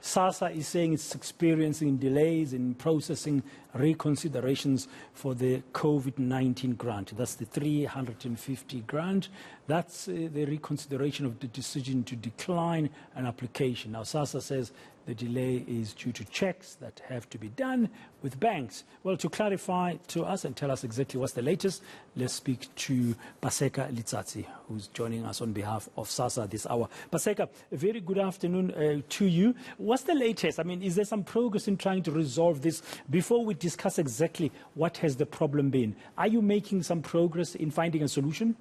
Sassa is saying it's experiencing delays in processing reconsiderations for the COVID-19 grant. That's the 350 grant. That's the reconsideration of the decision to decline an application. Now, Sassa says the delay is due to checks that have to be done with banks. Well, to clarify to us and tell us exactly what's the latest, let's speak to Paseka Letsatsi, who's joining us on behalf of Sassa this hour. Paseka, a very good afternoon to you. What's the latest? I mean, is there some progress in trying to resolve this? Before we discuss exactly what has the problem been, are you making some progress in finding a solution?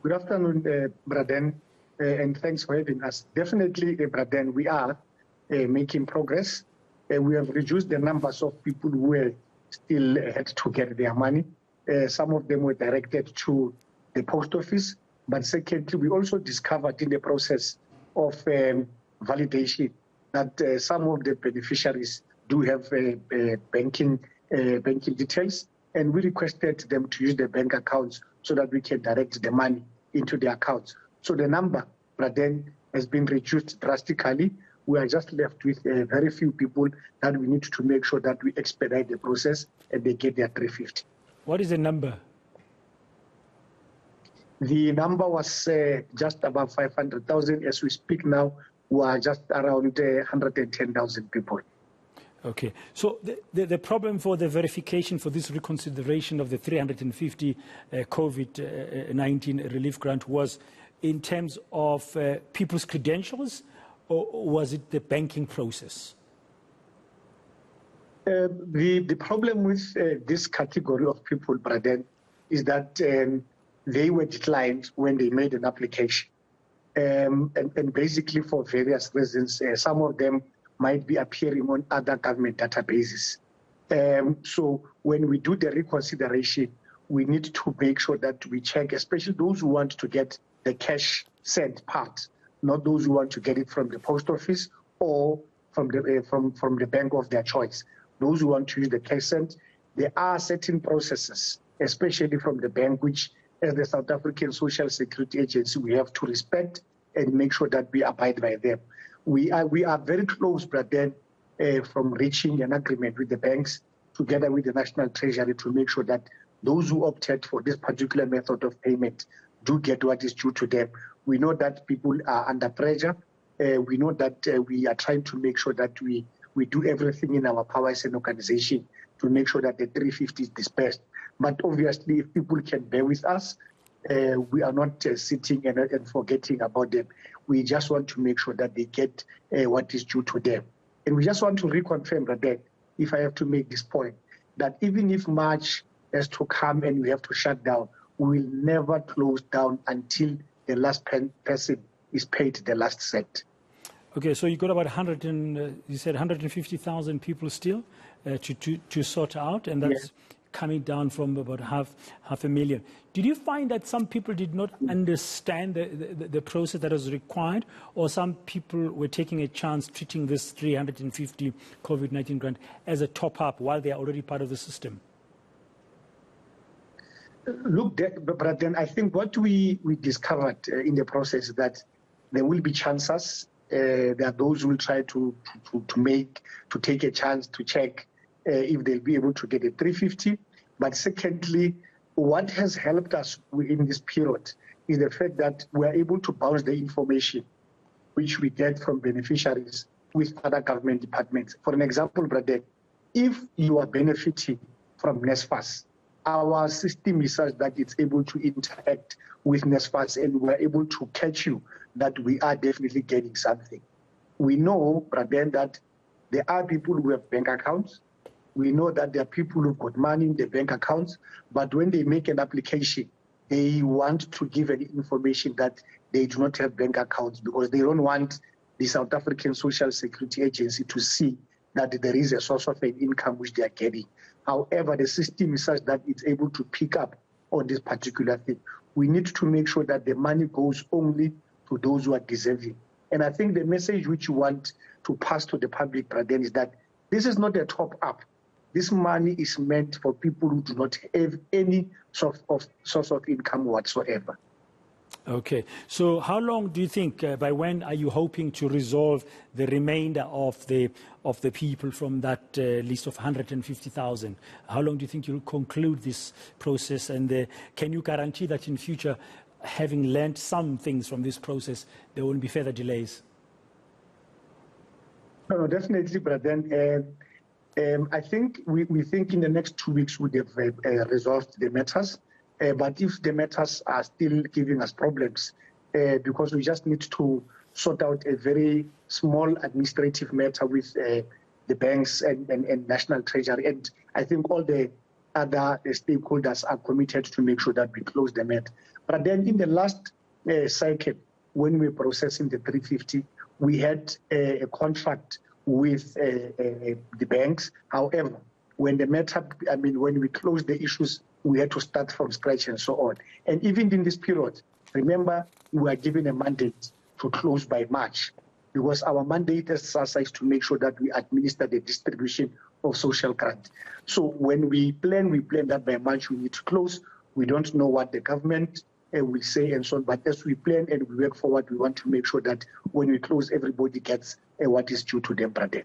Good afternoon, Braden, and thanks for having us. Definitely, Braden, we are making progress. We have reduced the numbers of people who still had to get their money. Some of them were directed to the post office. But secondly, we also discovered in the process of validation that some of the beneficiaries do have banking details, and we requested them to use their bank accounts so that we can direct the money into their accounts. So the number, then, has been reduced drastically. We are just left with very few people that we need to make sure that we expedite the process and they get their 350. What is the number? The number was just above 500,000. As we speak now, we are just around 110,000 people. Okay. So the problem for the verification for this reconsideration of the 350 COVID-19 relief grant was in terms of people's credentials, or was it the banking process? The problem with this category of people, Braden, is that they were declined when they made an application. And basically for various reasons, some of them might be appearing on other government databases. So when we do the reconsideration, we need to make sure that we check, especially those who want to get the cash sent part, not those who want to get it from the post office or from the bank of their choice. Those who want to use the cash sent, there are certain processes, especially from the bank, which as the South African Social Security Agency, we have to respect and make sure that we abide by them. We are very close, Braden, from reaching an agreement with the banks together with the National Treasury to make sure that those who opted for this particular method of payment do get what is due to them. We know that people are under pressure. We know that we are trying to make sure that we do everything in our power as an organization to make sure that the 350 is dispersed. But obviously, if people can bear with us, we are not sitting and forgetting about them. We just want to make sure that they get what is due to them. And we just want to reconfirm that, if I have to make this point, that even if March has to come and we have to shut down, we will never close down until the last person is paid the last cent. Okay, so you got about 150,000 people still to sort out, and that's coming down from about half a million. Did you find that some people did not understand the process that was required, or some people were taking a chance treating this 350 COVID-19 grant as a top-up while they are already part of the system? Look, Braden, I think what we discovered in the process is that there will be chances. There are those who will try to take a chance to check if they'll be able to get a 350. But secondly, what has helped us in this period is the fact that we are able to bounce the information which we get from beneficiaries with other government departments. For an example, Braden, if you are benefiting from NSFAS, our system is such that it's able to interact with NSFAS, and we're able to catch you that we are definitely getting something. We know, Braden, that there are people who have bank accounts. We know that there are people who've got money in their bank accounts, but when they make an application, they want to give any information that they do not have bank accounts because they don't want the South African Social Security Agency to see that there is a source of an income which they are getting. However, the system is such that it's able to pick up on this particular thing. We need to make sure that the money goes only to those who are deserving. And I think the message which you want to pass to the public, Braden, is that this is not a top-up. This money is meant for people who do not have any source of income whatsoever. Okay. So how long do you think, by when are you hoping to resolve the remainder of the people from that list of 150,000? How long do you think you'll conclude this process? And can you guarantee that in future, having learned some things from this process, there won't be further delays? No, definitely, but then I think we think in the next 2 weeks we have resolved the matters. But if the matters are still giving us problems, because we just need to sort out a very small administrative matter with the banks and National Treasury, and I think all the other stakeholders are committed to make sure that we close the matter. But then in the last cycle, when we were processing the 350, we had a contract with the banks. However, when the matter, when we closed the issues, we had to start from scratch and so on. And even in this period, remember, we were given a mandate to close by March, because our mandate as Sassa is to make sure that we administer the distribution of social grant. So when we plan that by March we need to close. We don't know what the government will say and so on, but as we plan and we work forward, we want to make sure that when we close, everybody gets what is due to them, brother.